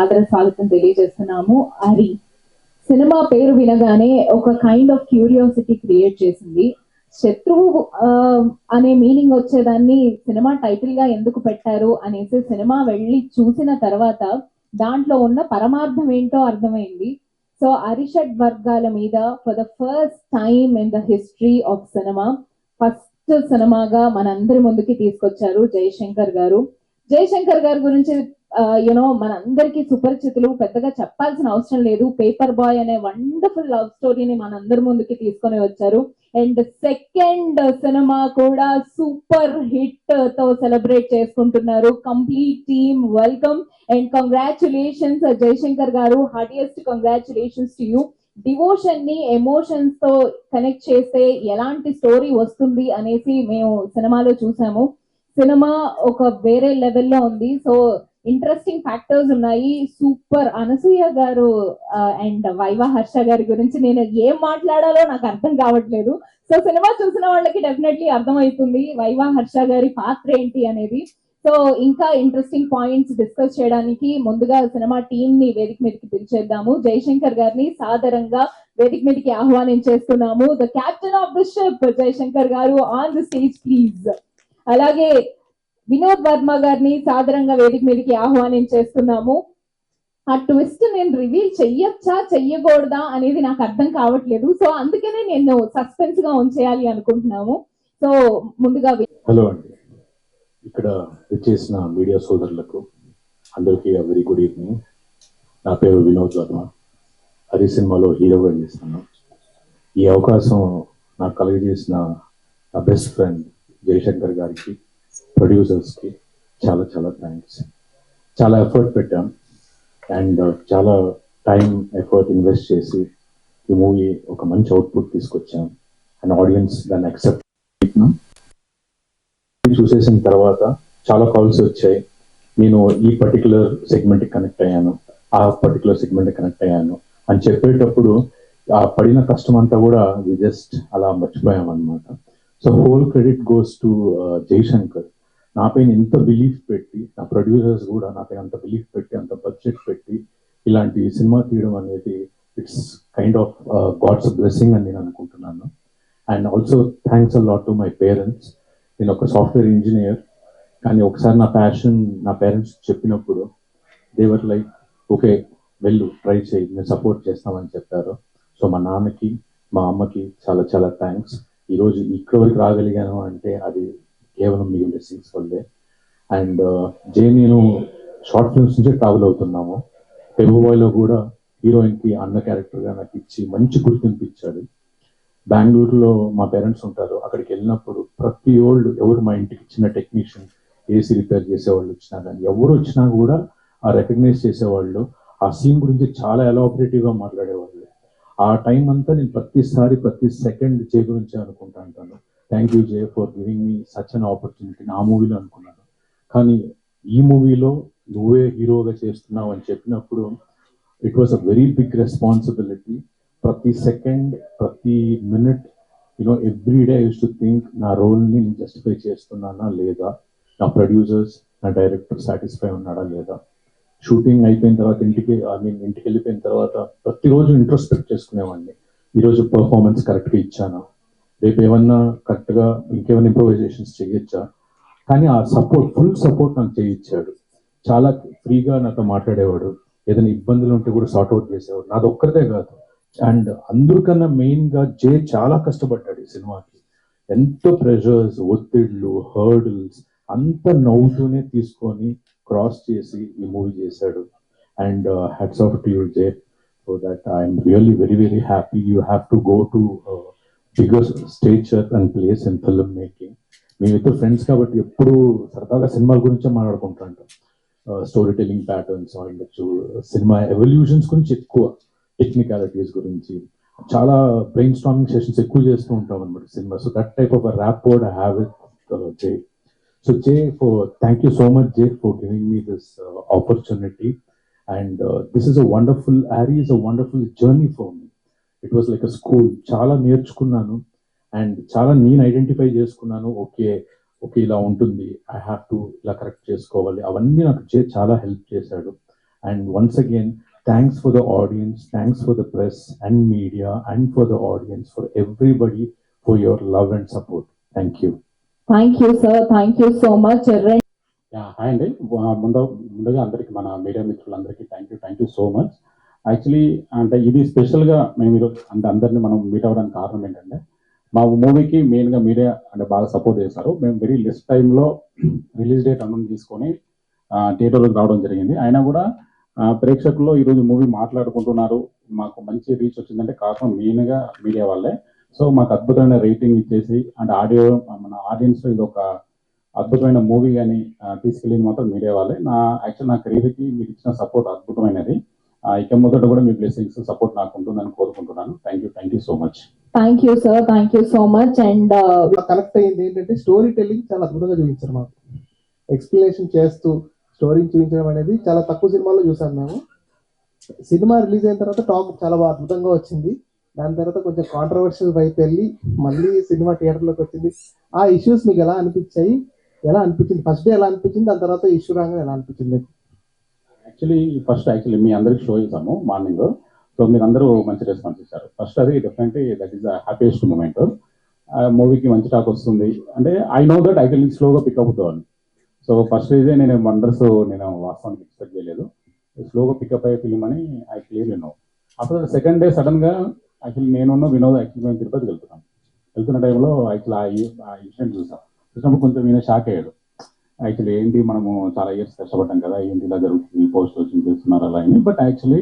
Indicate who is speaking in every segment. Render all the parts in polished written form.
Speaker 1: ఆదర స్వాగతం తెలియజేస్తున్నాము. హరి సినిమా పేరు వినగానే ఒక కైండ్ ఆఫ్ క్యూరియాసిటీ క్రియేట్ చేసింది. శత్రువు అనే మీనింగ్ వచ్చేదాన్ని సినిమా టైటిల్ గా ఎందుకు పెట్టారు అనేసి సినిమా వెళ్ళి చూసిన తర్వాత దాంట్లో ఉన్న పరమార్థం ఏంటో అర్థమైంది. సో అరిషడ్ వర్గాల మీద for the first time in the history of cinema first సినిమాగా మనందరి ముందుకి తీసుకొచ్చారు జయశంకర్ గారు. జయశంకర్ గారి గురించి మనందరికీ సుపరిచితులు, పెద్దగా చెప్పాల్సిన అవసరం లేదు. పేపర్ బాయ్ అనే వండర్ఫుల్ లవ్ స్టోరీని మనందరి ముందుకి తీసుకొని వచ్చారు. అండ్ సెకండ్ సినిమా కూడా సూపర్ హిట్ తో సెలబ్రేట్ చేసుకుంటున్నారు. Complete team welcome and congratulations Jayashankar గారు, heartiest congratulations to you. Devotion ని ఎమోషన్స్ తో కనెక్ట్ చేస్తే ఎలాంటి స్టోరీ వస్తుంది అనేసి మేము సినిమాలో చూసాము. సినిమా ఒక వేరే లెవెల్లో ఉంది. సో ఇంట్రెస్టింగ్ ఫ్యాక్టర్స్ ఉన్నాయి. సూపర్. అనసూయ గారు అండ్ వైవా హర్ష గారి గురించి నేను ఏం మాట్లాడాలో నాకు అర్థం కావట్లేదు. సో సినిమా చూసిన వాళ్ళకి డెఫినెట్లీ అర్థమవుతుంది వైవా హర్ష గారి పాత్ర ఏంటి అనేది. సో ఇంకా ఇంట్రెస్టింగ్ పాయింట్స్ డిస్కస్ చేయడానికి ముందుగా సినిమా టీమ్ ని వేదిక మీదకి పిలిచేద్దాము. జయశంకర్ గారిని సాదరంగా వేదిక మీదకి ఆహ్వానించేస్తున్నాము. The captain of the ship Jayashankar గారు ఆన్ ద స్టేజ్ ప్లీజ్. అలాగే వినోద్ వర్మ గారిని సాదరంగా వేదిక మీదకి ఆహ్వానించేస్తున్నాము. ఆ ట్విస్ట్ నేను రివీల్ చెయ్యొచ్చా చెయ్యకూడదా అనేది నాకు అర్థం కావట్లేదు. సో అందుకనే నేను సస్పెన్స్ గా ఉంచేయాలి అనుకుంటున్నాము. సో ముందుగా
Speaker 2: హలో అండి, ఇక్కడ వచ్చేసిన మీడియా సోదరులకు అందరికీ వెరీ గుడ్ ఈవినింగ్. నా పేరు వినోద్ వర్మ. హరి సినిమాలో హీరోగా చేస్తున్నాను. ఈ అవకాశం నాకు కలుగజేసిన నా బెస్ట్ ఫ్రెండ్ జయశంకర్ గారికి, ప్రొడ్యూసర్స్కి చాలా చాలా థ్యాంక్స్. చాలా ఎఫర్ట్ పెట్టాం అండ్ చాలా టైం ఎఫర్ట్ ఇన్వెస్ట్ చేసి ఈ మూవీ ఒక మంచి అవుట్పుట్ తీసుకొచ్చాం. అండ్ ఆడియన్స్ దాన్ని యాక్సెప్ట్ చూసేసిన తర్వాత చాలా కాల్స్ వచ్చాయి. నేను ఈ పర్టికులర్ సెగ్మెంట్కి కనెక్ట్ అయ్యాను, ఆ పర్టికులర్ సెగ్మెంట్కి కనెక్ట్ అయ్యాను అని చెప్పేటప్పుడు ఆ పడిన కష్టం అంతా కూడా జస్ట్ అలా మర్చిపోయాం అనమాట. So whole credit goes to Jayashankar. నా పైన ఎంత బిలీఫ్ పెట్టి, నా ప్రొడ్యూసర్స్ కూడా నా పైన అంత బిలీఫ్ పెట్టి, అంత బడ్జెట్ పెట్టి ఇలాంటి సినిమా తీయడం అనేది it's kind of God's blessing అని నేను అనుకుంటున్నాను. And also thanks a lot to my parents. నేను ఒక సాఫ్ట్వేర్ ఇంజనీర్, కానీ ఒకసారి నా ప్యాషన్ నా పేరెంట్స్ చెప్పినప్పుడు దేవర్ లైక్ ఓకే వెళ్ళు ట్రై చేయి, మేము సపోర్ట్ చేస్తామని చెప్పారు. సో మా నాన్నకి మా అమ్మకి చాలా చాలా థ్యాంక్స్. ఈరోజు ఇక్కడ వరకు రాగలిగాను అంటే అది కేవలం మీ బ్లెస్సింగ్స్ వల్లే. అండ్ నేను షార్ట్ ఫిల్మ్స్ నుంచి ట్రావెల్ అవుతున్నాము. తెలుగు బాయ్లో కూడా హీరోయిన్కి అన్న క్యారెక్టర్గా నాకు ఇచ్చి మంచి గుర్తింపు ఇచ్చాడు. బెంగళూరులో మా పేరెంట్స్ ఉంటారు, అక్కడికి వెళ్ళినప్పుడు ప్రతి ఓల్డ్ ఎవరు మా ఇంటికి చిన్న టెక్నీషియన్ ఏసీ రిపేర్ చేసేవాళ్ళు వచ్చినా కానీ ఎవరు వచ్చినా కూడా ఆ రికగ్నైజ్ చేసేవాళ్ళు, ఆ సీన్ గురించి చాలా ఎలాబరేటివ్గా మాట్లాడేవాళ్ళు. ఆ టైం అంతా నేను ప్రతిసారి ప్రతి సెకండ్ జే గురించి అనుకుంటా ఉంటాను. Thank you J for giving me such an opportunity. నా మూవీలో అనుకున్నాను, కానీ ఈ మూవీలో నువ్వే హీరోగా చేస్తున్నావు అని చెప్పినప్పుడు it was a very big responsibility. ప్రతి సెకండ్ ప్రతి minute every day I use to think నా రోల్ని నేను జస్టిఫై చేస్తున్నానా లేదా, నా ప్రొడ్యూసర్స్ నా డైరెక్టర్ సాటిస్ఫై ఉన్నాడా లేదా, షూటింగ్ అయిపోయిన తర్వాత ఇంటికి వెళ్ళిపోయిన తర్వాత ప్రతిరోజు ఇంట్రోస్పెక్ట్ చేసుకునేవాడిని. ఈరోజు పర్ఫార్మెన్స్ కరెక్ట్గా ఇచ్చానా, రేపు ఏమన్నా కరెక్ట్గా ఇంకేమైనా ఇంప్రూవైజేషన్స్ చేయొచ్చా. కానీ ఆ సపోర్ట్, ఫుల్ సపోర్ట్ నాకు చేయించాడు. చాలా ఫ్రీగా నాతో మాట్లాడేవాడు, ఏదైనా ఇబ్బందులు ఉంటే కూడా సార్ట్అవుట్ చేసేవాడు. నాది ఒక్కరిదే కాదు, అండ్ అందరికన్నా మెయిన్గా జే చాలా కష్టపడ్డాడు ఈ సినిమాకి. ఎంతో ప్రెషర్స్, ఒత్తిళ్ళు, హర్డిల్స్ అంత నవ్వుతూనే తీసుకొని క్రాస్ చేసి ఈ మూవీ చేశాడు. And hats off to you Jay. So that I'm really very very happy. You have to go to bigger stature and place in film making. మేమిద్దరు ఫ్రెండ్స్ కాబట్టి ఎప్పుడు సరదాగా సినిమాల గురించే మాట్లాడుకుంటుంటాం. స్టోరీ టెల్లింగ్ ప్యాటర్న్స్ ఉండొచ్చు, సినిమా ఎవల్యూషన్స్ గురించి ఎక్కువ, టెక్నికాలిటీస్ గురించి చాలా బ్రెయిన్ స్టార్మింగ్ సెషన్స్ ఎక్కువ చేస్తూ ఉంటాం అనమాట cinema. So that type of rapport I have with Jay. So Jay, thank you so much Jay for giving me this opportunity, and this is a wonderful, Ari is a wonderful journey for me. It was like a school. Chala నేర్చుకున్నాను and చాలా నేను identify చేసుకున్నాను. Okay ఇలా ఉంటుంది, I have to ఇలా correct చేసుకోవాలి. అవన్నీ నాకు Jay చాలా హెల్ప్ చేశాడు. And once again, thanks for the audience, thanks for the press and media, and for the audience, for everybody, for your love and support. Thank you.
Speaker 1: Thank you sir, thank you so much.
Speaker 2: Hi అండి. ముందుగా అందరికి, మన media మిత్రులందరికీ thank you so much. Actually అంటే ఇది స్పెషల్గా మేము ఈరోజు అంటే అందరినీ మనం మీట్ అవ్వడానికి కారణం ఏంటంటే, మా మూవీకి మెయిన్గా మీడియా అంటే బాగా సపోర్ట్ చేశారు. మేము వెరీ లెస్ టైంలో రిలీజ్ డేట్ అనౌన్స్ తీసుకొని థియేటర్లోకి రావడం జరిగింది. అయినా కూడా ప్రేక్షకుల్లో ఈరోజు మూవీ మాట్లాడుకుంటున్నారు, మాకు మంచి రీచ్ వచ్చిందంటే కారణం మెయిన్గా మీడియా వాళ్ళే. సో మాకు అద్భుతమైన రేటింగ్ ఇచ్చేసి అంటే ఆడియో మన ఆడియన్స్లో ఇది ఒక అద్భుతమైన మూవీ కానీ తీసుకెళ్ళింది మాత్రం మీడియా వాళ్ళే. నా కెరీర్కి మీరు ఇచ్చిన సపోర్ట్ అద్భుతమైనది. ఇక మొదట కూడా మీ బ్లెస్సింగ్స్ సపోర్ట్ నాకు ఉంటుందని కోరుకుంటున్నాను. Thank you so much.
Speaker 1: Thank you sir, thank you so much. And
Speaker 3: connect అయ్యింది ఏంటంటే స్టోరీ టెల్లింగ్ చాలా అద్భుతంగా చూపించారు. మాకు ఎక్స్ప్లెనేషన్ చేస్తూ స్టోరీని చూపించడం అనేది చాలా తక్కువ సినిమాల్లో చూసాం మేము. సినిమా రిలీజ్ అయిన తర్వాత టాక్ చాలా బాగా అద్భుతంగా వచ్చింది. దాని తర్వాత కొంచెం కాంట్రవర్షియల్ వైపు వెళ్ళి మళ్ళీ సినిమా థియేటర్లోకి వచ్చింది. ఆ ఇష్యూస్ మీకు ఎలా అనిపించాయి, ఎలా అనిపించింది? ఫస్ట్ డే ఎలా అనిపించింది, దాని తర్వాత ఇష్యూ రాగానే ఎలా అనిపించింది?
Speaker 2: యాక్చువల్లీ మీ అందరికి షో ఇస్తాము మార్నింగ్. సో మీరు అందరూ మంచి రెస్పాన్స్ ఇచ్చారు. ఫస్ట్ అది definitely that is the happiest moment. మూవీకి మంచి టాక్ వస్తుంది అంటే I know that I can స్లోగా పికప్ అవుతాను. సో ఫస్ట్ రీజే నేను వండర్స్ నేను వాస్తవానికి ఎక్స్పెక్ట్ చేయలేదు. స్లోగా పికప్ అయ్యే ఫిల్మ్ అని I clearly know. After second day సడన్గా యాక్చువల్లీ నేను వినోద్ యాక్చువల్లీ మేము తిరుపతికి వెళ్తున్న టైంలో యాక్చువల్లీ ఆ ఇన్సిడెంట్ చూసినప్పుడు కొంచెం నేను షాక్ అయ్యాడు. యాక్చువల్లీ ఏంటి, మనము చాలా ఇయర్స్ కష్టపడ్డాం కదా, ఏంటి ఇలా జరుగుతుంది, పోస్ట్ వచ్చింది చేస్తున్నారు అలా అని. బట్ యాక్చువల్లీ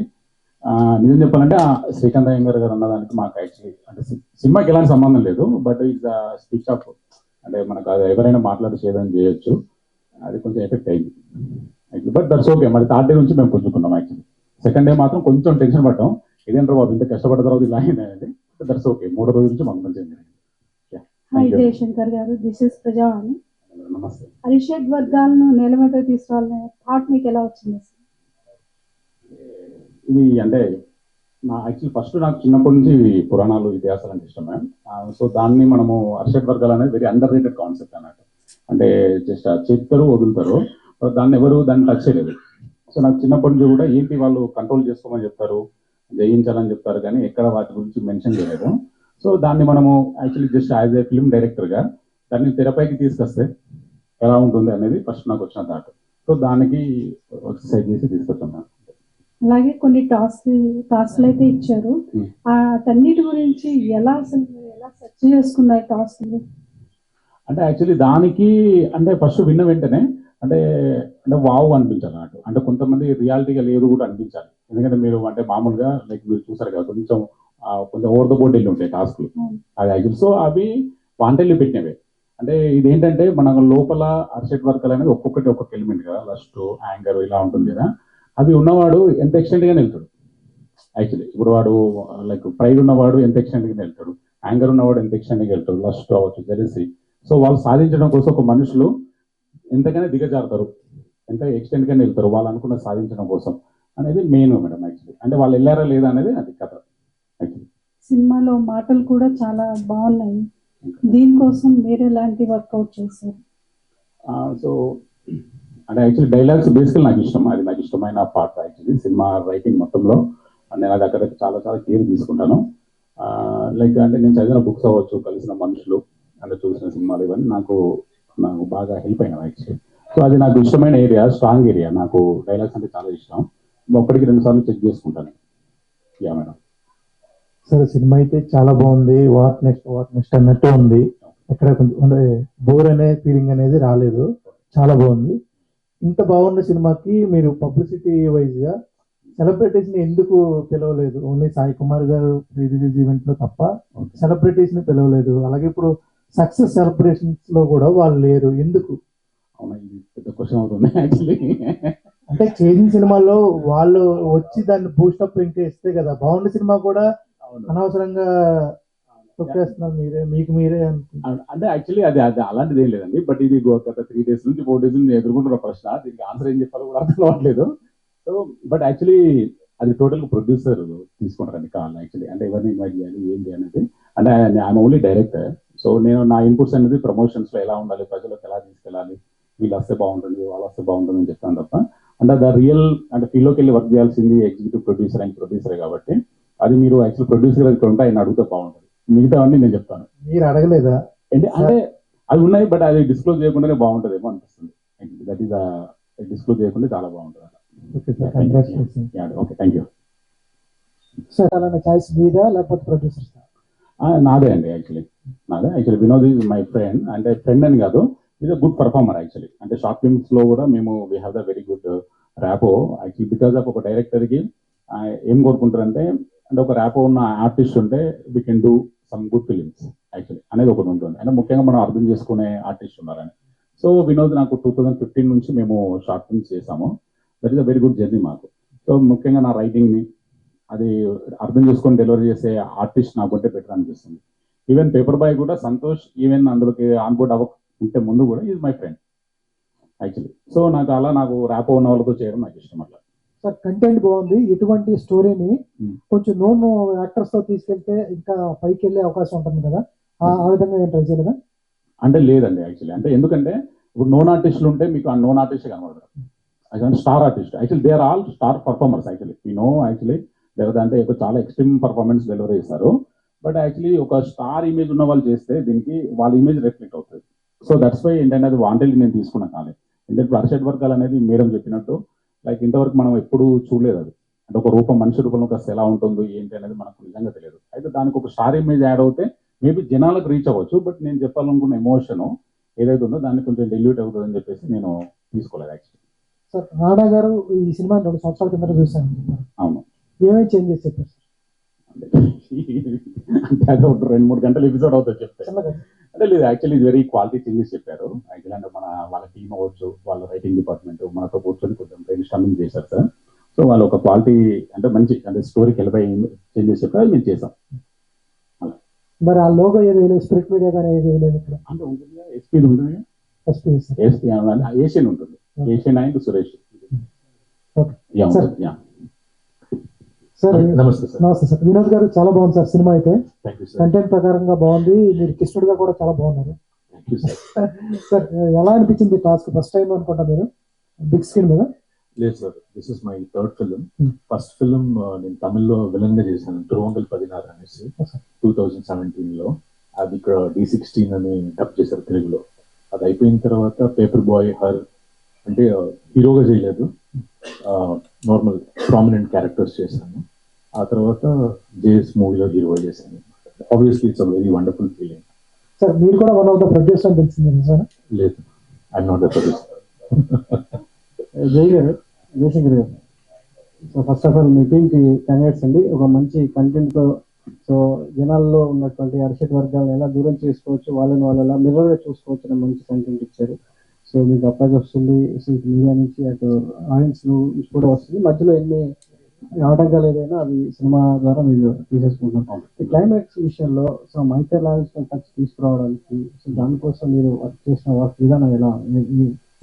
Speaker 2: నిజం చెప్పాలంటే శ్రీకాంత్ అయ్యంగార్ గారు అన్నదానికి మాకు యాక్చువల్లీ అంటే సినిమాకి ఎలాంటి సంబంధం లేదు. బట్ ఇట్స్ స్విచ్ ఆఫ్ అంటే మనకు అది ఎవరైనా మాట్లాడి చేయదని చేయొచ్చు, అది కొంచెం ఎఫెక్ట్ అయింది యాక్చువల్లీ. But that's okay. మరి థర్డ్ డే నుంచి మేము పుంజుకున్నాం. యాక్చువల్లీ సెకండ్ డే మాత్రం కొంచెం టెన్షన్ పడ్డాం, ఇదేంటారు బాబు ఇంత కష్టపడ్డ తర్వాత ఇలా అయింది. That's okay. మూడో రోజు నుంచి మాకు మంచిగా.
Speaker 4: హాయ్ జయశంకర్ గారు, దిస్ ఇస్ ప్రజావాణి.
Speaker 2: నమస్తే.
Speaker 4: అరిషడ్ వర్గాలను నేల మీద తీసుకురావాలనే థాట్ మీకు ఎలా వచ్చింది?
Speaker 2: ఇది అంటే యాక్చువల్లీ ఫస్ట్ నాకు చిన్నప్పటి నుంచి పురాణాలు ఇతిహాసాలు అంటే ఇష్టమే. సో దాన్ని మనము అరిషడ్ వర్గాలు అనేది వెరీ అండర్ రేటెడ్ కాన్సెప్ట్ అన్నట్టు. అంటే జస్ట్ చెప్తారు వదులుతారు, దాన్ని ఎవరు దాన్ని టచ్ చేయలేదు. సో నాకు చిన్నప్పటి నుంచి కూడా ఏంటి వాళ్ళు కంట్రోల్ చేసుకోమని చెప్తారు, జయించాలని చెప్తారు, కానీ ఎక్కడ వాటి గురించి మెన్షన్ చేయలేదు. సో దాన్ని మనము actually just as a film డైరెక్టర్గా దాన్ని తెరపైకి తీసుకొస్తే ఎలా ఉంటుంది అనేది ఫస్ట్ నాకు వచ్చిన థాట్. సో దానికి ఎక్సర్సైజ్ చేసి తీసుకొచ్చాను.
Speaker 4: అలాగే కొన్ని టాస్క్లు అయితే ఇచ్చారు, వాటన్నిటి గురించి ఎలా సెర్చ్ చేసుకున్నారు టాస్క్లు?
Speaker 2: అంటే యాక్చువల్లీ దానికి అంటే ఫస్ట్ విన్న వెంటనే అంటే అంటే వావ్ అనిపించాలి అన్నట్టు. అంటే కొంతమంది రియాలిటీగా లేదు కూడా అనిపించాలి. ఎందుకంటే మీరు అంటే మామూలుగా లైక్ మీరు చూసారు కదా, కొంచెం ఓవర్ ద బోర్డ్ వెళ్ళి ఉంటాయి టాస్క్లు అది యాక్చువల్లీ. సో అవి వాంటెల్లి పెట్టినవే. అంటే ఇదేంటంటే మన లోపల అరిషడ్ వర్గాలు అనేది ఒక్కొక్కటి ఒక్కొక్క ఎలిమెంట్ కదా, లస్ట్ యాంగర్ ఇలా ఉంటుంది కదా. అవి ఉన్నవాడు ఎంత ఎక్స్టెంట్గానే వెళ్తాడు యాక్చువల్లీ. ఇప్పుడు వాడు లైక్ ప్రైడ్ ఉన్నవాడు ఎంత ఎక్స్టెంట్గానే వెళ్తాడు, యాంగర్ ఉన్నవాడు ఎంత ఎక్స్టెంట్గా వెళ్తాడు, లస్ట్ అవ్వచ్చు, జెలసీ. సో వాళ్ళు సాధించడం కోసం ఒక మనుషులు ఎంతగానే దిగజారుతారు, ఎంత ఎక్స్టెంట్గానే వెళ్తారు వాళ్ళు అనుకున్న సాధించడం కోసం అనేది మెయిన్ మేడం యాక్చువల్లీ. అంటే వాళ్ళు వెళ్ళారా లేదా అనేది అది కథ యాక్చువల్లీ.
Speaker 4: సినిమాలో మాటలు కూడా చాలా బాగున్నాయి, దీనికోసం మీరు ఎలాంటి వర్కౌట్ చేశారు?
Speaker 2: సో అంటే యాక్చువల్లీ డైలాగ్స్ బేసికల్ నాకు ఇష్టం, అది నాకు ఇష్టమైన పార్ట్ యాక్చువల్లీ. సినిమా రైటింగ్ మొత్తంలో నేను అది అక్కడ చాలా చాలా కేర్ తీసుకుంటాను. లైక్ అంటే నేను చదివిన బుక్స్ అవ్వచ్చు, కలిసిన మనుషులు అంటే చూసిన సినిమాలు, ఇవన్నీ నాకు బాగా హెల్ప్ అయినాయి యాక్చువల్లీ. సో అది నాకు ఇష్టమైన ఏరియా, స్ట్రాంగ్ ఏరియా. నాకు డైలాగ్స్ అంటే చాలా ఇష్టం. ఒకటికి 2 సార్లు చెక్ చేసుకుంటాను. Yeah madam.
Speaker 3: సరే, సినిమా అయితే చాలా బాగుంది. వాట్ నెక్స్ట్ అన్నట్టు ఉంది. ఎక్కడ కొంచెం అంటే బోర్ అనే ఫీలింగ్ అనేది రాలేదు, చాలా బాగుంది. ఇంత బాగున్న సినిమాకి మీరు పబ్లిసిటీ వైజ్ గా సెలబ్రిటీస్ ని ఎందుకు పిలవలేదు? ఓన్లీ సాయి కుమార్ గారు ప్రీ రిలీజ్ ఈవెంట్ లో తప్ప సెలబ్రిటీస్ ని పిలవలేదు. అలాగే ఇప్పుడు సక్సెస్ సెలబ్రేషన్స్ లో కూడా వాళ్ళు లేరు, ఎందుకు?
Speaker 2: అవునా, ఇది పెద్ద క్వశ్చన్ అవుతుంది యాక్చువల్లీ.
Speaker 3: అంటే చేసిన సినిమాలో వాళ్ళు వచ్చి దాన్ని బూస్టప్ ఇంకా ఇస్తే కదా బాగున్న సినిమా కూడా అనవసరంగా తొక్కేస్తున్నారు మీరే, మీకు మీరే
Speaker 2: అంటే యాక్చువల్లీ అది అది అలాంటిది ఏం లేదండి. బట్ ఇది గత 3 days నుంచి 4 days నుంచి ఎదుర్కొంటున్న ప్రశ్న, దీనికి ఆన్సర్ ఏం చెప్పాలో కూడా అర్థం అవ్వట్లేదు. సో బట్ యాక్చువల్లీ అది టోటల్ ప్రొడ్యూసర్ తీసుకుంటారండి కావాలి యాక్చువల్లీ. అంటే ఎవరిని ఇన్వైట్ చేయాలి ఏంటి అనేది. అంటే ఐఎమ్ ఓన్లీ డైరెక్టర్. సో నేను నా ఇన్పుట్స్ అనేది ప్రమోషన్స్ లో ఎలా ఉండాలి, ప్రజలకు ఎలా తీసుకెళ్ళాలి, వీళ్ళు వస్తే బాగుంటుంది, వాళ్ళు వస్తే బాగుంటుంది అని చెప్తాను తప్ప అంటే ద రియల్ అంటే ఫీల్డ్లోకి వెళ్ళి వర్క్ చేయాల్సింది ఎగ్జిక్యూటివ్ ప్రొడ్యూసర్ అండ్ ప్రొడ్యూసరే కాబట్టి అది మీరు యాక్చువల్ ప్రొడ్యూసర్ ఇక్కడ ఉంటే ఆయన అడిగితే బాగుంటుంది. మిగతావన్నీ నేను చెప్తాను.
Speaker 3: మీరు అడగలేదా?
Speaker 2: అంటే అవి ఉన్నాయి, బట్ అది డిస్క్లోజ్ చేయకుండానే బాగుంటుందేమో అనిపిస్తుంది. దట్ ఈస్ డిస్క్లోజ్ చేయకుండా చాలా బాగుంటుంది.
Speaker 3: Okay sir, congratulations.
Speaker 2: Okay, thank you
Speaker 3: sir. అలానే చాయిస్ మీదా లేకపోతే ప్రొడ్యూసర్?
Speaker 2: నాదే అండి. Actually Vinod is my friend. అంటే ఫ్రెండ్ అని కాదు, is a good performer actually. అంటే షార్ట్ ఫిల్మ్స్ లో కూడా మేము we have the very good rapport actually. Because of ఒక డైరెక్టర్కి ఏం కోరుకుంటారంటే అంటే ఒక ర్యాపో ఉన్న ఆర్టిస్ట్ ఉంటే we can do some good films actually అనేది ఒకటి ఉంటుంది. అంటే ముఖ్యంగా మనం అర్థం చేసుకునే ఆర్టిస్ట్ ఉన్నారని. సో వినోద్ నాకు 2015 నుంచి మేము షార్ట్ ఫిల్మ్స్ చేసాము. That is a very good journey మాకు. సో ముఖ్యంగా నా రైటింగ్ని అది అర్థం చేసుకొని డెలివరీ చేసే ఆర్టిస్ట్ నాకుంటే బెటర్ అనిపిస్తుంది. ఈవెన్ పేపర్ బాయ్ కూడా సంతోష్ ఈవెన్ అందులోకి ఆన్బోర్డ్ అవ్వకుంటే ముందు కూడా is my friend actually. So నాకు ర్యాప్ ఉన్న వాళ్ళతో చేయడం నాకు ఇష్టం. అట్లా
Speaker 3: సార్, కంటెంట్ బాగుంది. ఇటువంటి స్టోరీని కొంచెం నోన్ యాక్టర్స్ తో తీసుకెళ్తే ఇంకా పైకి వెళ్ళే అవకాశం ఉంటుంది కదా, ఆ విధంగా ఏం ట్రై చేయలేదా?
Speaker 2: అంటే లేదండి యాక్చువల్లీ. అంటే ఎందుకంటే ఇప్పుడు నోన్ ఆర్టిస్టులు ఉంటే మీకు ఆ నోన్ ఆర్టిస్ట్ కనబడతారు. Actually star artist actually they are all star performers actually. Actually లేదా అంటే చాలా ఎక్స్ట్రీమ్ పర్ఫార్మెన్స్ డెలివరీ చేస్తారు. బట్ యాక్చువల్లీ ఒక స్టార్ ఇమేజ్ ఉన్న వాళ్ళు చేస్తే దీనికి వాళ్ళ ఇమేజ్ రిఫ్లెక్ట్ అవుతుంది. సో దట్స్ వై ఏంటంటే అది వాంటెడ్ నేను తీసుకున్న కాలే. ఎందుకంటే అర్షడ్ వర్గాలు అనేది మేడం చెప్పినట్టు లైక్ ఇంతవరకు మనం ఎప్పుడు చూడలేదు. అది అంటే ఒక రూపం మనిషి రూపంలో కాస్త ఎలా ఉంటుందో ఏంటి అనేది మనకు నిజంగా తెలియదు. అయితే దానికి ఒక స్టార్ ఇమేజ్ యాడ్ అవుతే మేబీ జనాలకు రీచ్ అవ్వచ్చు. బట్ నేను చెప్పాలనుకున్న ఎమోషన్ ఏదైతే ఉందో దాన్ని కొంచెం డెల్యూట్ అవుతుంది అని చెప్పేసి నేను తీసుకోలేదు యాక్చువల్లీ.
Speaker 3: సార్, రాణా గారు ఈ సినిమా 2 సంవత్సరాల కింద చూసాను.
Speaker 2: అవును.
Speaker 3: ఏమేమి చేంజెస్ చెప్పారు సార్?
Speaker 2: అంటే అది ఒక 2-3 గంటలు ఎపిసోడ్ అవుతుంది చెప్తే. అంటే లేదు యాక్చువల్లీ ఇది వెరీ క్వాలిటీ చేంజెస్ చెప్పారు యాక్చువల్లీ. అంటే వాళ్ళ టీమ్ అవ్వచ్చు, వాళ్ళ రైటింగ్ డిపార్ట్మెంట్ మనతో కూర్చొని కొంచెం బ్రెయిన్ స్టార్మింగ్ చేశారు సార్. సో వాళ్ళు ఒక క్వాలిటీ అంటే మంచి అంటే స్టోరీకి వెళ్ళిపై చేంజెస్ చెప్పారు, మేము చేసాం.
Speaker 3: మరి ఆ లోగో ఏది స్పిరిట్ మీడియా కానీ ఏది లేదు ఇక్కడ?
Speaker 2: అంటే ఉంటుంది, ఎస్పీ ఉంటుంది, ఎస్పీ ఏషియన్ ఉంటుంది, ఏషియన్ అండ్ సురేష్.
Speaker 3: సార్
Speaker 2: నమస్తే సార్.
Speaker 3: నమస్తే సార్. వినోద్ గారు, చాలా బాగుంది సార్ సినిమా అయితే. కంటెంట్ ప్రకారంగా బాగుంది. మీరు కృష్ణుడిగా కూడా చాలా బాగున్నారు సార్. ఎలా అనిపించింది టాస్క్? ఫస్ట్ టైం అనుకుంటా మీరు బిగ్ స్క్రీన్ మీద?
Speaker 2: లేదు sir, this is my third film. First film నేను తమిళ్లో విలన్ గా చేశాను, తిరువంగల్ 16 అనేసి 2017లో. అది ఇక్కడ D16 అని డబ్ చేశారు తెలుగులో. అది అయిపోయిన తర్వాత పేపర్ బాయ్ హర్ అంటే హీరోగా చేయలేదు, నార్మల్ ప్రామినెంట్ క్యారెక్టర్స్ చేశాను. ఆ తర్వాత జేఎస్ మూవీలో హీరోగా చేశాను. Obviously it's a very wonderful feeling.
Speaker 3: Sir, మీరు కూడా వన్ ఆఫ్ ద ప్రొడ్యూసర్ అని తెలిసింది సార్?
Speaker 2: లేదు, I'm not the producer.
Speaker 5: Jayashankar garu, so first of all మీ టీంకి కంగ్రాట్స్ అండి. ఒక మంచి కంటెంట్తో సో జనాల్లో ఉన్నటువంటి అరిషడ్ వర్గాలను ఎలా దూరం చేసుకోవచ్చు, వాళ్ళని ఎలా మిర్రర్గా చూసుకోవచ్చు అనే మంచి కంటెంట్ ఇచ్చారు. సో మీకు అప్లాజ్ వస్తుంది మీడియా నుంచి, అటు ఆడియన్స్ నుంచి కూడా వస్తుంది. మధ్యలో ఎన్ని ఆటంకాలు ఏదైనా అవి సినిమా ద్వారా మీరు తీసేసుకుంటున్నాం. ఈ క్లైమాక్స్ విషయంలో సో మైథలాజికల్ టచ్ తీసుకురావడానికి సో దానికోసం మీరు వర్క్ చేసిన వర్క్ విధానం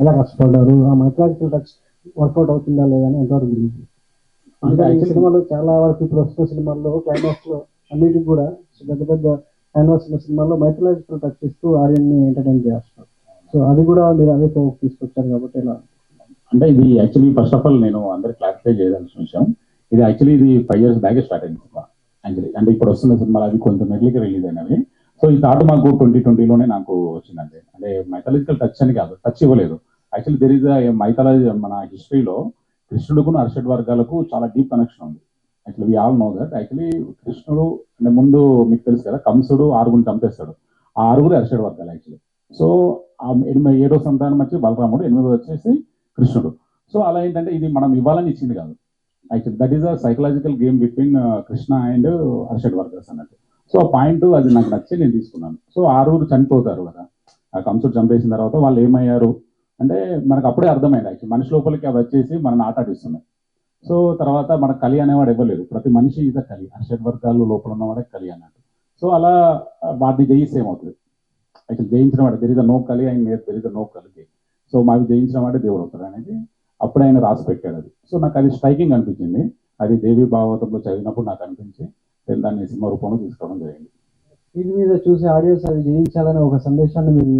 Speaker 5: ఎలా కష్టపడ్డారు? ఆ మైథలాజికల్ టచ్ వర్కౌట్ అవుతుందా లేదా అని ఎంతవరకు గురించి? అంటే ఈ సినిమాలో చాలా వరకు ఇప్పుడు వస్తున్న సినిమాల్లో క్లైమాక్స్ లో అన్నిటికి కూడా పెద్ద పెద్ద క్లైమాక్స్ ఉన్న సినిమాల్లో మైథలాజికల్ టచ్ ఇస్తూ ఆడియన్ని ఎంటర్టైన్ చేస్తారు. సో అది కూడా మీరు అదే తీసుకొచ్చారు కాబట్టి ఎలా?
Speaker 2: అంటే ఇది యాక్చువల్లీ ఫస్ట్ ఆఫ్ ఆల్ నేను అందరికి క్లారిఫై చేయాల్సిన విషయం. ఇది యాక్చువల్లీ ఇది 5 years బ్యాగే స్టార్ట్ అయింది సినిమా యాక్చువల్లీ. అంటే ఇప్పుడు వస్తున్న సినిమాలు అవి కొంచెం మెల్లిగా రిలీజ్ అయినవి. సో ఈ థాట్ మాకు 2020లోనే నాకు వచ్చిందండి. అంటే మైథలాజికల్ టచ్ అని కాదు, టచ్ ఇవ్వలేదు యాక్చువల్లీ. దెర్ ఇస్ మైథాలజీ మన హిస్టరీలో కృష్ణుడుకు అర్షడ్ వర్గాలకు చాలా డీప్ కనెక్షన్ ఉంది actually. We all know that actually. కృష్ణుడు అంటే ముందు మీకు తెలుసు కదా, కంసుడు 6 చంపేస్తాడు. ఆ 6 అర్షడ్ వర్గాలు యాక్చువల్లీ. సో 7వ సంతానం వచ్చి బలరాముడు, 8వ వచ్చేసి కృష్ణుడు. సో అలా ఏంటంటే ఇది మనం ఇవ్వాలని ఇచ్చింది కాదు actually. That is a psychological game between Krishna and Arshad వర్గర్స్ అన్నట్టు. సో ఆ పాయింట్ అది నాకు నచ్చి నేను తీసుకున్నాను. సో 6 చనిపోతారు కదా, ఆ కంసుడు చంపేసిన తర్వాత వాళ్ళు ఏమయ్యారు అంటే మనకు అప్పుడే అర్థమైంది యాక్చువల్లీ. మనిషి లోపలికి అవి వచ్చేసి మనల్ని ఆట ఆడిస్తున్నాయి. సో తర్వాత మనకు కలి అనేవాడు ఇవ్వలేదు, ప్రతి మనిషి ఇద కలి, అర్షడ్ వర్గాలు లోపల ఉన్నవాడే కలి అన్నట్టు. సో అలా వాటిని జయిస్తే ఏమవుతుంది యాక్చువల్లీ, జయించిన వాడు దెర్ ఇస్ నో కలి అండ్ దెర్ ఇస్ నో కలికి. సో మావి జయించిన వాడే దేవుడు అవుతాడు అనేది అప్పుడు ఆయన రాసి పెట్టాడు అది. సో నాకు అది స్ట్రైకింగ్ అనిపించింది. అది దేవి భాగవతంలో చదివినప్పుడు నాకు అనిపించి దాన్ని సినిమా రూపంలో తీసుకోవడం జరిగింది.
Speaker 5: ఇది మీద చూసి ఆడియన్స్ అది జయించాలనే ఒక సందేశాన్ని మీరు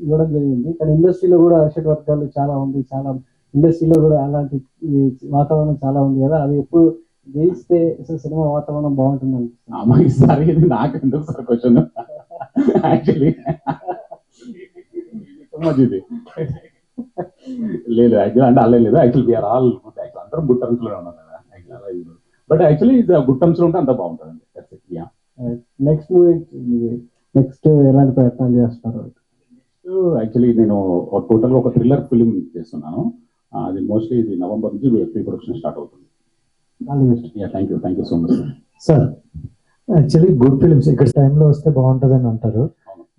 Speaker 5: ఇవ్వడం జరిగింది. కానీ ఇండస్ట్రీలో కూడా అర్షడ్ వర్గాలు చాలా ఉంది, చాలా ఇండస్ట్రీలో కూడా అలాంటి ఈ వాతావరణం చాలా ఉంది కదా, అది ఎప్పుడు జయిస్తే అసలు సినిమా వాతావరణం బాగుంటుంది అనిపిస్తుంది.
Speaker 2: అమ్మాయి సార్ ఇది నాకు ఎందుకు సార్ క్వశ్చన్ యాక్చువల్లీ ఇది లేదు యాక్చువల్లీ అంటే అలా లేదు actually we are all good actual అందరం గుడ్ టర్మ్స్ లో ఉన్నాం కదా actually but actually good terms లో ఉంటే అంత బాగుంటుంది.
Speaker 5: నెక్స్ట్ మూవీ నెక్స్ట్ ఎలాంటి ప్రయత్నాలు చేస్తారు?
Speaker 2: యాక్చువల్లీ నేను టోటల్గా ఒక థ్రిల్లర్ ఫిలిం చేస్తున్నాను. అది మోస్ట్లీ ఇది నవంబర్ నుంచి ప్రీ ప్రొడక్షన్ స్టార్ట్ అవుతుంది. Thank you so much
Speaker 3: sir. Actually good films ఇక్కడ టైంలో వస్తే బాగుంటుంది అని అంటారు,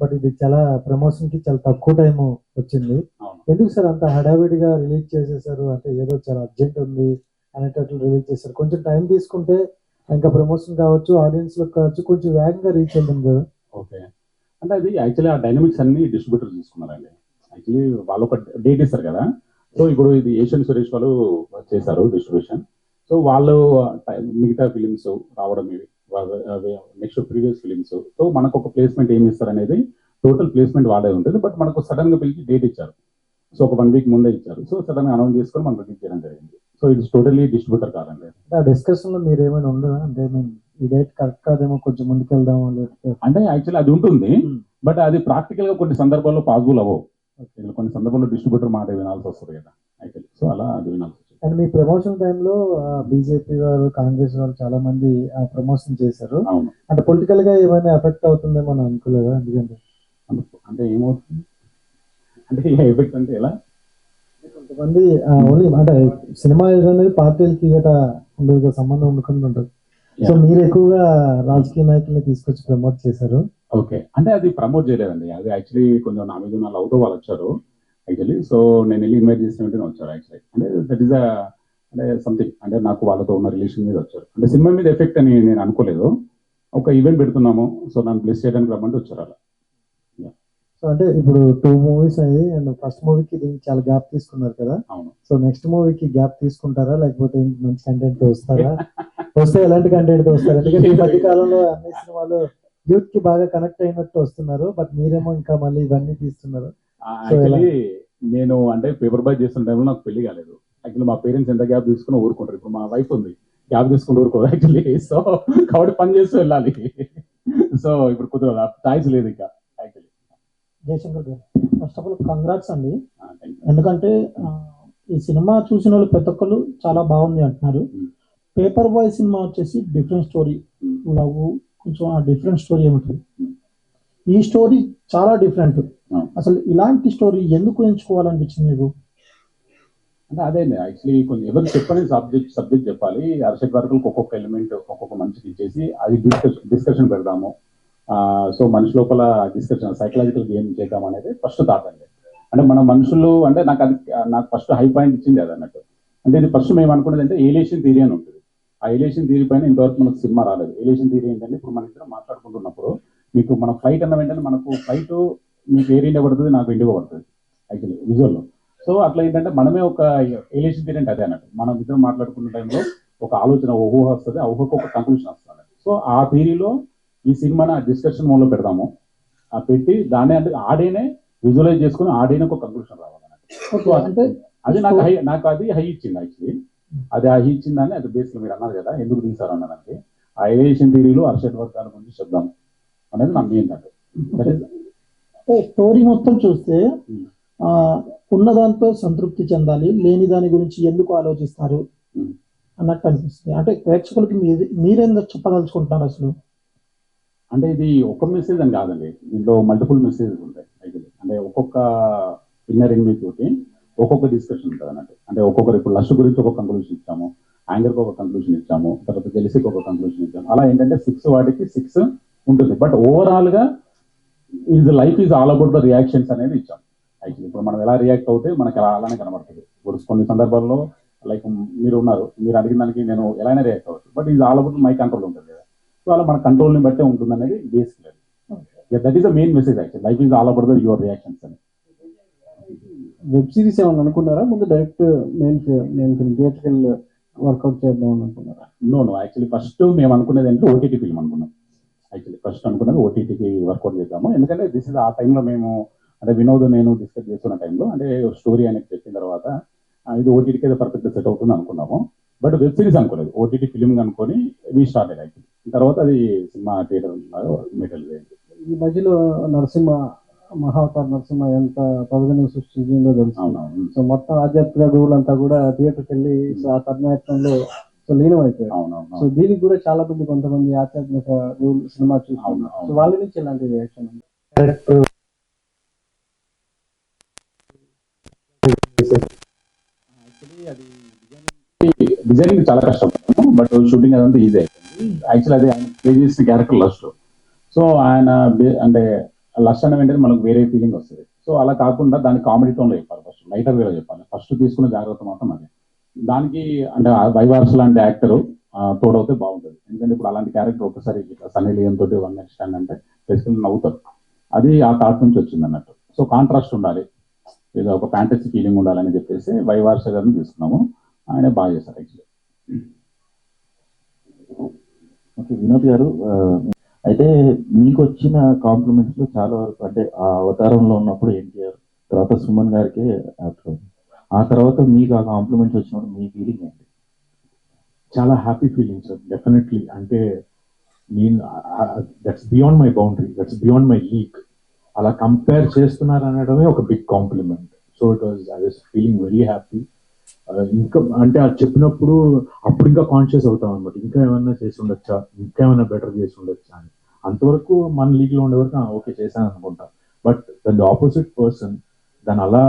Speaker 3: బట్ ఇది చాలా ప్రమోషన్ కి చాలా తక్కువ టైం వచ్చింది. ఎందుకు సార్ అంత హడావిడిగా రిలీజ్ చేసేసారు? అంటే ఏదో చాలా అర్జెంట్ ఉంది అనేటట్లు రిలీజ్ చేశారు. కొంచెం టైం తీసుకుంటే ఇంకా ప్రమోషన్ కావచ్చు, ఆడియన్స్ లో కావచ్చు, కొంచెం వేగంగా రీచ్ అయ్యింది కదా.
Speaker 2: ఓకే, అంటే అది యాక్చువల్లీ ఆ డైనమిక్స్ అన్ని డిస్ట్రిబ్యూటర్ తీసుకున్నారండి. యాక్చువల్లీ వాళ్ళు ఒక డేట్ ఇస్తారు కదా, సో ఇప్పుడు ఇది ఏషియన్ సురేష్ వాళ్ళు చేశారు డిస్ట్రిబ్యూషన్. సో వాళ్ళు మిగతా ఫిలిమ్స్ రావడం ఇవి నెక్స్ట్ ప్రీవియస్ ఫిలిమ్స్, సో మనకు ఒక ప్లేస్మెంట్ ఏమి ఇస్తారు అనేది టోటల్ ప్లేస్మెంట్ వాళ్ళే ఉంటుంది. బట్ మనకు సడన్ గా పిలిచి డేట్ ఇచ్చారు, సో ఒక 1 వీక్ ముందే ఇచ్చారు. సో సడన్ గా అనౌన్స్ చేసుకొని మనం రిలీజ్ చేయడం జరిగింది. సో ఇట్స్ టోటల్లీ డిస్ట్రిబ్యూటర్ కాదండి.
Speaker 3: ఆ డిస్కషన్ లో మీరు ఏమైనా ఉండదా? అంటే ఈ డేట్ కరెక్ట్ కాదేమో, కొంచెం ముందుకు వెళ్దాం
Speaker 2: అంటే యాక్చువల్లీ అది ఉంటుంది, బట్ అది ప్రాక్టికల్ గా కొన్ని సందర్భాల్లో పాసిబుల్ అవ్వవు. కొన్ని సందర్భాల్లో డిస్ట్రిబ్యూటర్ మాట వినాల్సి వస్తుంది కదా యాక్చువల్లీ, సో అలా అది వినాల్సి వస్తుంది.
Speaker 3: అండ్ మీ ప్రమోషన్ టైంలో బీజేపీ వారు, కాంగ్రెస్ వాళ్ళు చాలా మంది ఆ ప్రమోషన్ చేశారు. అంటే పొలిటికల్ గా ఏమైనా ఎఫెక్ట్ అవుతుందేమో అని అనుకోలేదా? ఎందుకంటే
Speaker 2: అంటే ఏమవుతుంది అంటే ఎఫెక్ట్ అంటే ఎలా?
Speaker 3: కొంతమంది ఓన్లీ అంటే సినిమా అనేది పార్టీలకి గట ఉండదు, సంబంధం ఉండకుండా ఉంటుంది. సో మీరు ఎక్కువగా రాజకీయ నాయకుల్ని తీసుకొచ్చి ప్రమోట్ చేశారు.
Speaker 2: ఓకే, అంటే అది ప్రమోట్ చేయలేదండి. అది యాక్చువల్లీ కొంచెం నా మీద ఉన్న లవ్తో వాళ్ళు వచ్చారు యాక్చువల్లీ. సో నేను వెళ్ళి ఇన్వైట్ చేసిన వెంటనే వచ్చారు యాక్చువల్లీ. అంటే దట్ ఈస్ అంటే సంథింగ్, అంటే నాకు వాళ్ళతో ఉన్న రిలేషన్ మీద వచ్చారు. అంటే సినిమా మీద ఎఫెక్ట్ అని నేను అనుకోలేదు. ఒక ఈవెంట్ పెడుతున్నాము, సో నన్ను బ్లెస్ చేయడానికి రమ్మంటే వచ్చారు అలా.
Speaker 3: సో అంటే ఇప్పుడు 2 మూవీస్ అయ్యి, అండ్ ఫస్ట్ మూవీకి చాలా గ్యాప్ తీసుకున్నారు కదా.
Speaker 2: అవును.
Speaker 3: సో నెక్స్ట్ మూవీకి గ్యాప్ తీసుకుంటారా, లేకపోతే మంచి కంటెంట్ తో వస్తారా? వస్తే ఎలాంటి కంటెంట్ తో వస్తారు? ఎందుకంటే ఈ మధ్య కాలంలో అన్ని సినిమాలు యూత్ కి బాగా కనెక్ట్ అయినట్టు వస్తున్నారు, బట్ మీరేమో ఇంకా మళ్ళీ ఇవన్నీ తీస్తున్నారు.
Speaker 2: యాక్చువల్లీ నేను అంటే పేపర్ బాయ్ చేస్తున్న టైంలో నాకు పెళ్లి కాలేదు. యాక్చువల్లీ మా పేరెంట్స్ ఎంత గ్యాప్ తీసుకుని ఊరుకుంటారు. ఇప్పుడు మా వైఫ్ ఉంది, గ్యాప్ తీసుకుని ఊరుకోరు యాక్చువల్లీ. సో కాబట్టి పని చేస్తూ వెళ్ళాలి. సో ఇప్పుడు కుదరదు, చాయిస్ లేదు ఇంకా యాక్చువల్లీ.
Speaker 6: జయశంకర్ గారు, ఫస్ట్ ఆఫ్ ఆల్ కంగ్రాట్స్ అండి. ఎందుకంటే ఈ సినిమా చూసిన వాళ్ళు ప్రతి ఒక్కరు చాలా బాగుంది అంటున్నారు. పేపర్ బాయ్ సినిమా వచ్చేసి డిఫరెంట్ స్టోరీ, లవ్, కొంచెం ఆ డిఫరెంట్ స్టోరీ ఏమిటి? ఈ స్టోరీ చాలా డిఫరెంట్. అసలు ఇలాంటి స్టోరీ ఎందుకు ఎంచుకోవాలనిపించింది మీకు?
Speaker 2: అంటే అదే యాక్చువల్లీ కొంచెం ఎవరు చెప్పని సబ్జెక్ట్ చెప్పాలి. అర్షద్ వర్కులకు ఒక్కొక్క ఎలిమెంట్ ఒక్కొక్క మనిషికి ఇచ్చేసి అది డిస్కషన్ పెడదాము. సో మనిషి లోపల డిస్కషన్ సైకలాజికల్ గేమ్ చేద్దాం అనేది ఫస్ట్ థాట్ అండి. అంటే మన మనుషులు అంటే నాకు ఫస్ట్ హై పాయింట్ ఇచ్చింది అది అన్నట్టు. అంటే ఇది ఫస్ట్ మేము అనుకున్నది అంటే ఏలియేషన్ థియరీ అని ఉంటుంది. ఆ ఏలియేషన్ థియరీ పైన ఇంతవరకు మనకు సినిమా రాలేదు. ఏలియేషన్ థియరీ ఏంటంటే ఇప్పుడు మన ఇద్దరం మాట్లాడుకుంటున్నప్పుడు మీకు మన ఫ్లైట్ అన్న వెంటనే మనకు ఫ్లైట్ మీకు ఎయిర్ ఇండియా పడుతుంది, నాకు ఇండియా పడుతుంది యాక్చువల్లీ విజువల్లో. సో అట్లా ఏంటంటే మనమే ఒక ఏలియేషన్ థియరీ అంటే అదే అన్నట్టు. మనం ఇద్దరం మాట్లాడుకున్న టైంలో ఒక ఆలోచన ఊహ వస్తుంది, ఆ ఊహకు ఒక కంక్లూషన్ వస్తుంది. సో ఆ థియరీలో ఈ సినిమాని డిస్కషన్ మోడ్లో పెడదాము. పెట్టి దాన్ని అంటే ఆడేనే విజువలైజ్ చేసుకుని ఆడేనే ఒక కంక్లూషన్ రావాలన్నట్టు. అంటే అది నాకు అది హై ఇచ్చింది యాక్చువల్లీ. అది హై ఇచ్చిందని అది బేస్లో మీరు అన్నారు కదా ఎందుకు తీసారు అన్నదానికి ఆ ఏలియేషన్ థియరీలో అర్షద్ వర్గాల గురించి చెప్దాం అనేది నా మెయిన్ అంటే.
Speaker 6: స్టోరీ మొత్తం చూస్తే ఉన్నదాంతో సంతృప్తి చెందాలి, లేని దాని గురించి ఎందుకు ఆలోచిస్తారు అన్నట్టు అనిపిస్తుంది. అంటే ప్రేక్షకులకి మీరేందో చెప్పదలుచుకుంటున్నారు అసలు?
Speaker 2: అంటే ఇది ఒక్క మెసేజ్ అని కాదండి, దీంట్లో మల్టిపుల్ మెసేజెస్ ఉంటాయి యాక్చువల్లీ. అంటే ఒక్కొక్క ఇన్నర్ ఎనిమీ తోటి ఒక్కొక్క డిస్కషన్ ఉంటుంది అన్నట్టు. అంటే ఒక్కొక్కరు ఇప్పుడు లస్ట్ గురించి ఒక కంక్లూషన్ ఇచ్చాము, యాంగర్కి ఒక కంక్లూషన్ ఇచ్చాము, తర్వాత జెలసీకి ఒక కంక్లూషన్ ఇచ్చాము. అలా ఏంటంటే 6 వాటికి 6 ఉంటుంది. బట్ ఓవరాల్ గా life is all about the reactions అనేది ఇచ్చాం యాక్చువల్లీ. ఇప్పుడు మనం ఎలా రియాక్ట్ అవుతే మనకి అలానే కనబడుతుంది. ఇప్పుడు కొన్ని సందర్భాల్లో లైక్ మీరు ఉన్నారు, మీరు అడిగిన దానికి నేను ఎలానే రియాక్ట్ అవ్వచ్చు, but is all about my control ఉంటుంది కదా. సో అలా మన కంట్రోల్ని బట్టే ఉంటుంది అనేది basic. That is the main message actual. Life is all about the your reactions అని.
Speaker 5: వెబ్ సిరీస్ ఏమన్నా అనుకున్నారా ముందు? డైరెక్ట్ మెయిన్ థియేటర్కల్ వర్కౌట్ చేద్దాం అనుకున్నారా?
Speaker 2: నో యాక్చువల్లీ ఫస్ట్ మేము అనుకునేది అంటే ఓటీటీ ఫిల్మ్ అనుకున్నాం యాక్చువల్లీ. ఫస్ట్ అనుకున్నది ఓటీటీకి వర్కౌట్ చేద్దాము. ఎందుకంటే దిస్ ఇస్ ఆ టైంలో మేము అంటే వినోద్ నేను డిస్కస్ చేస్తున్న టైంలో అంటే స్టోరీ అనేది చెప్పిన తర్వాత
Speaker 7: ఇది ఓటీటీకి అయితే పర్ఫెక్ట్ సెట్ అవుతుంది అనుకున్నాము. బట్ వెబ్ సిరీస్ అనుకోలేదు, ఓటీటీ ఫిలిం అనుకొని రీస్టార్ట్ అయ్యింది. తర్వాత అది సినిమా థియేటర్ మెటీరియల్ అయింది.
Speaker 5: ఈ మధ్యలో నరసింహ మహావతార్ నరసింహ ఎంత ప్రాధాన్యం సృష్టించిందో తెలుసు. సో మొత్తం ఆధ్యాత్మిక గురువులంతా కూడా థియేటర్కి వెళ్ళి ఆ తన్మయత్వంలో సో లీనం అయిపోయారు. సో దీనికి కూడా చాలా మంది కొంతమంది ఆధ్యాత్మిక గురువులు సినిమా చూస్తున్నారు. సో వాళ్ళ నుంచి ఎలాంటి రియాక్షన్ ఉంది?
Speaker 7: డిజైనింగ్ చాలా కష్టం, బట్ షూటింగ్ అదంతా ఈజీ అయిపోయింది. యాక్చువల్లీ అది ఆయన ప్లే చేసిన క్యారెక్టర్ లస్ట్. సో ఆయన అంటే లస్ట్ అనే వెంటనే మనకు వేరే ఫీలింగ్ వస్తుంది. సో అలా కాకుండా దాన్ని కామెడీ టోన్లో చెప్పాలి, ఫస్ట్ లైటర్ వేలో చెప్పాలి. ఫస్ట్ తీసుకునే జాగ్రత్త మాత్రం అదే. దానికి అంటే వైవార్స్ లాంటి యాక్టర్ తోడవుతే బాగుంటుంది. ఎందుకంటే ఇప్పుడు అలాంటి క్యారెక్టర్ ఒకసారి సన్నీ లియోన్ తోటి వన్ నెక్స్ట్ స్టాండ్ అంటే బేసికల్లీ నవ్వుతారు. అది ఆ థాట్ నుంచి వచ్చింది అన్నట్టు. సో కాంట్రాస్ట్ ఉండాలి, ఏదో ఒక ఫ్యాంటసీ ఫీలింగ్ ఉండాలని చెప్పేసి వైవార్స్ గారిని తీసుకున్నాము. ఆయన బాగా చేశారు యాక్చువల్లీ.
Speaker 8: ఓకే వినోద్ గారు, అయితే మీకు వచ్చిన కాంప్లిమెంట్స్ లో చాలా వరకు అంటే ఆ అవతారంలో ఉన్నప్పుడు ఎన్టీఆర్, తర్వాత సుమన్ గారికి, ఆ తర్వాత మీకు ఆ కాంప్లిమెంట్స్ వచ్చినప్పుడు మీ ఫీలింగ్ ఏంటి?
Speaker 2: చాలా హ్యాపీ ఫీలింగ్ సార్, డెఫినెట్లీ. అంటే నేను that's beyond my boundary, that's beyond my league. అలా కంపేర్ చేస్తున్నారు అనడమే ఒక big compliment. So I was feeling very happy. ఇంకా అంటే అది చెప్పినప్పుడు అప్పుడు ఇంకా కాన్షియస్ అవుతాం అనమాట, ఇంకా ఏమైనా చేసి ఉండొచ్చా, ఇంకా ఏమైనా బెటర్ చేసి ఉండొచ్చా అని. అంతవరకు మన లీగ్లో ఉండే వరకు ఓకే చేశాను అనుకుంటాం. బట్ దాని ఆపోజిట్ పర్సన్ దాని అలా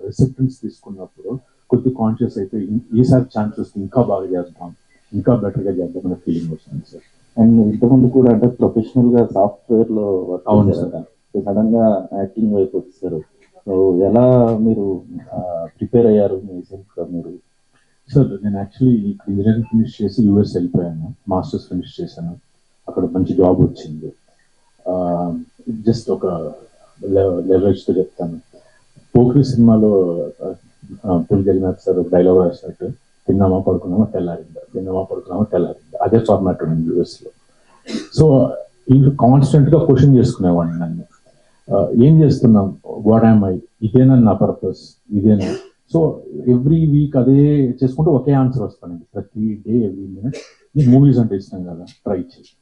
Speaker 2: రిసెప్టెన్స్ తీసుకున్నప్పుడు కొద్ది కాన్షియస్ అయితే ఈసారి ఛాన్స్ వస్తే ఇంకా బాగా చేస్తాం, ఇంకా బెటర్గా చేద్దాం అనే ఫీలింగ్ వస్తుంది సార్.
Speaker 8: అండ్ ఇంతకుముందు కూడా అంటే ప్రొఫెషనల్ గా సాఫ్ట్వేర్ లో వర్క్
Speaker 2: అవును
Speaker 8: చేశారు, సడన్ గా యాక్టింగ్ వైపు వచ్చారు. సో ఎలా మీరు ప్రిపేర్ అయ్యారు మీ సెల్ఫ్ గా మీరు?
Speaker 2: సార్ నేను యాక్చువల్లీ ఇంజనీరింగ్ ఫినిష్ చేసి యూఎస్ వెళ్ళిపోయాను, మాస్టర్స్ ఫినిష్ చేశాను. అక్కడ మంచి జాబ్ వచ్చింది. జస్ట్ ఒక లెవరేజ్తో చెప్తాను. పోఖ్రి సినిమాలో పూరి జగన్నాథ్ సార్ డైలాగ్ రాసినట్టు, తిన్నామా పడుకున్నామా తెల్లారిందా, తిన్నామా పడుకున్నామా తెల్లారిందా, అదే ఫార్మాట్ ఉంది యూఎస్లో. సో ఇంట్లో కాన్స్టెంట్గా క్వశ్చన్ చేసుకునేవాడిని నన్ను, ఏం చేస్తున్నాం, వాట్ యామ్ ఐ, ఇదేనా నా పర్పస్, ఇదేనా. సో ఎవ్రీ వీక్ అదే చేసుకుంటూ ఒకే ఆన్సర్ వస్తానండి ప్రతి డే, ఎవ్రీ మినిట్. నీకు మూవీస్ అంటే ఇష్టం కదా, ట్రై చేయి.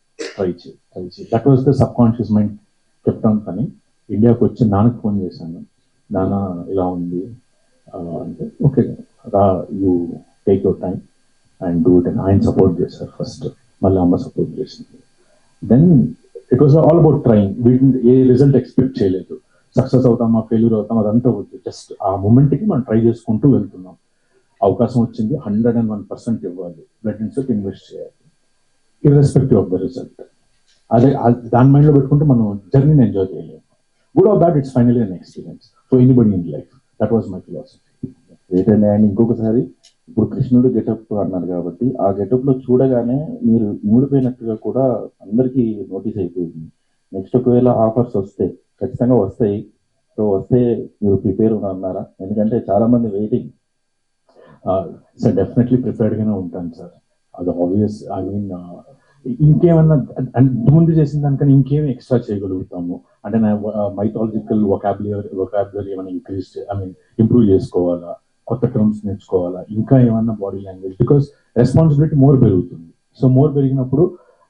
Speaker 2: That was the sub conscious mind చెప్తాను. కానీ ఇండియాకి వచ్చి నాన్నకి ఫోన్ చేశాను, నాన్న ఇలా ఉంది అంటే, ఓకే రా, you take your time and do it అని ఆయన సపోర్ట్ చేశారు ఫస్ట్. మళ్ళీ అమ్మ సపోర్ట్ చేసింది. Then it was all about trying. వీటిని ఏ రిజల్ట్ ఎక్స్పెక్ట్ చేయలేదు. సక్సెస్ అవుతామా ఫెయిల్యూర్ అవుతాం అదంతా వద్దు, జస్ట్ ఆ మూమెంట్కి మనం ట్రై చేసుకుంటూ వెళ్తున్నాం. అవకాశం వచ్చింది, 101% ఇవ్వాలి, బ్లడ్ అండ్ స్వెట్ ఇన్వెస్ట్ చేయాలి, ఇర్రెస్పెక్టివ్ ఆఫ్ ద రిజల్ట్. అదే దాని మైండ్లో పెట్టుకుంటే మనం జర్నీని ఎంజాయ్ చేయలేము. Good or bad, it's finally an experience for anybody in life. That was my philosophy.
Speaker 8: ఏంటండి, అండ్ ఇంకొకసారి ఇప్పుడు కృష్ణుడు గెటప్ అన్నారు కాబట్టి ఆ గెటప్ లో చూడగానే మీరు మూడిపోయినట్టుగా కూడా అందరికీ నోటీస్ అయిపోయింది. నెక్స్ట్ ఒకవేళ ఆఫర్స్ వస్తే, ఖచ్చితంగా వస్తాయి, సో వస్తే మీరు ప్రిపేర్ ఉన్నారా? ఎందుకంటే చాలా మంది వెయిటింగ్.
Speaker 2: సార్ డెఫినెట్లీ ప్రిపేర్డ్గానే ఉంటాను సార్, అది ఆబ్వియస్. ఐ మీన్ ఇంకేమన్నా ముందు చేసిన దానికన్నా ఇంకేమి ఎక్స్ట్రా చేయగలుగుతాము అంటే, నా మైథాలజికల్ వొకాబులరీ ఏమైనా ఇంప్రూవ్ చేసుకోవాలా, కొత్త టర్మ్స్ నేర్చుకోవాలా, ఇంకా ఏమన్నా body language, because responsibility more పెరుగుతుంది. సో మోర్ పెరిగినప్పుడు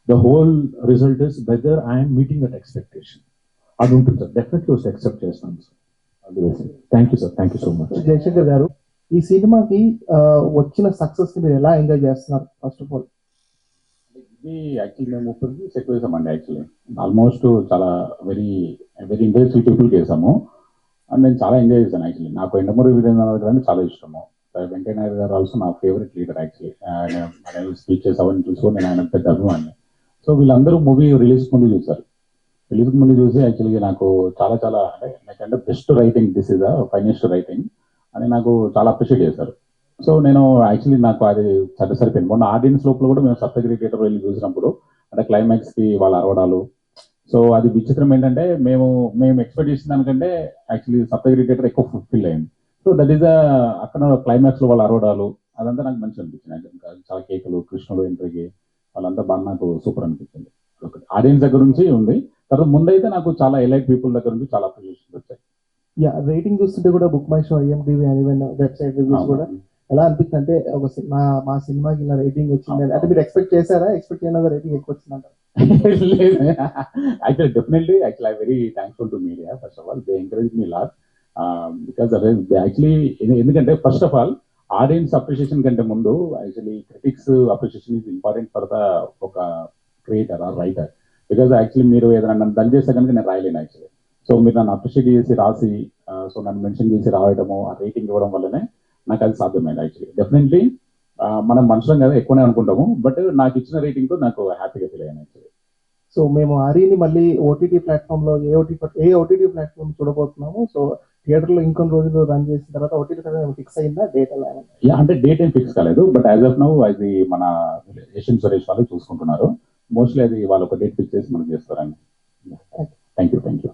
Speaker 2: the whole result is whether I'm meeting that expectation. అది ఉంటుంది సార్, డెఫినెట్లీ వస్తే యాక్సెప్ట్ చేస్తాను sir. Thank you sir, thank you so much.
Speaker 6: Jayashankar garu, ఈ సినిమాకి వచ్చిన సక్సెస్ ని మీరు ఎలా ఎంజాయ్ చేస్తున్నారు? ఫస్ట్ ఆఫ్ ఆల్
Speaker 7: ఇది యాక్చువల్లీ మేము 30 views ఎక్కువ చేసామండి. యాక్చువల్లీ ఆల్మోస్ట్ చాలా వెరీ వెరీ ఇంట్రెస్టింగ్ పీపుల్ చేసాము. అండ్ నేను చాలా ఎంజాయ్ చేశాను యాక్చువల్లీ. నాకు ఎండమూరి వీరేంద్రనాథ్ గారు అంటే చాలా ఇష్టము. వెంకయ్య నాయుడు గారు ఆల్సో నా ఫేవరెట్ లీడర్ యాక్చువల్లీ. ఆయన స్పీచెస్ అవన్నీ చూసుకొని నేను ఆయన పెద్ద అభిమాని. సో వీళ్ళందరూ మూవీ రిలీజ్ ముందు చూశారు. రిలీజ్ ముందు చూసి యాక్చువల్లీ నాకు చాలా చాలా అంటే నాకంటే best writing, this is the finest writing అని నాకు చాలా అప్రిషియేట్ చేశారు. సో నేను యాక్చువల్లీ నాకు అది సరిపోయింది. మొన్న ఆడియన్స్ లోపల కూడా మేము సప్తగిరి థియేటర్ వెళ్ళి చూసినప్పుడు అంటే క్లైమాక్స్కి వాళ్ళు అరవడాలు, సో అది విచిత్రం ఏంటంటే మేము ఎక్స్పెక్ట్ చేసిన దానికంటే యాక్చువల్లీ సప్తగిరి థియేటర్ ఎక్కువ ఫుల్ఫిల్ అయింది. సో దట్ ఈస్ అక్కడ క్లైమాక్స్లో వాళ్ళు అరవడాలు అదంతా నాకు మంచిగా అనిపించింది. చాలా కేకులు, కృష్ణుడు ఎంట్రీకి వాళ్ళంతా బాగా నాకు సూపర్ అనిపించింది. ఆడియన్స్ దగ్గర నుంచి ఉంది. తర్వాత ముందైతే నాకు చాలా ఎలైట్ పీపుల్ దగ్గర నుంచి చాలా అప్రిషియేషన్ వచ్చాయి.
Speaker 3: యా రేటింగ్ చూస్తుంటే కూడా బుక్ మై షో IMDb అని వెబ్సైట్ రివ్యూస్ కూడా ఎలా అనిపిస్తుంది అంటే ఒక మా సినిమాకి ఇలా రేటింగ్ వచ్చింది అంటే మీరు ఎక్స్పెక్ట్ చేశారా? ఎక్స్పెక్ట్ చేయడం రేటింగ్ ఎక్కువ వచ్చిందంట?
Speaker 7: Actually, definitely, actually, I'm very thankful to media. First of all, they encouraged me a lot because they actually, ఎందుకంటే first of all audience appreciation కంటే ముందు actually critics appreciation is important for the ఒక creator or writer. Because actually మీరు ఏదైనా నన్ను dull చేస్తే కనుక నేను రాయలేను యాక్చువల్లీ. సో మీరు నన్ను అప్రిషియేట్ చేసి రాసి సో నన్ను మెన్షన్ చేసి రాయడము ఆ రేటింగ్ ఇవ్వడం వల్లనే నాకు అది సాధ్యమైంది యాక్చువల్లీ. డెఫినెట్లీ మనం మనుషులం కదా ఎక్కువనే అనుకుంటాము, బట్ నాకు ఇచ్చిన రేటింగ్తో నాకు హ్యాపీగా ఫీల్ అయ్యాను యాక్చువల్లీ.
Speaker 3: సో మేము ఆర్ఈని మళ్ళీ ఓటీటీ ప్లాట్ఫామ్ లో ఏ ఓటీటీ ప్లాట్ఫామ్ చూడబోతున్నాము. సో థియేటర్ లో ఇంకొన్ని రోజులు రన్ చేసిన తర్వాత ఓటీటీ ఫిక్స్ అయిందా డేట్?
Speaker 7: అంటే డేట్ ఏం ఫిక్స్ కాలేదు, బట్ యాజ్ ఆఫ్ నౌ అది మన యశ్వంత్ సురేష్ వాళ్ళు చూసుకుంటున్నారు. మోస్ట్లీ అది వాళ్ళు ఒక డేట్ ఫిక్స్ చేసి మనకు చేస్తారండి. Thank you.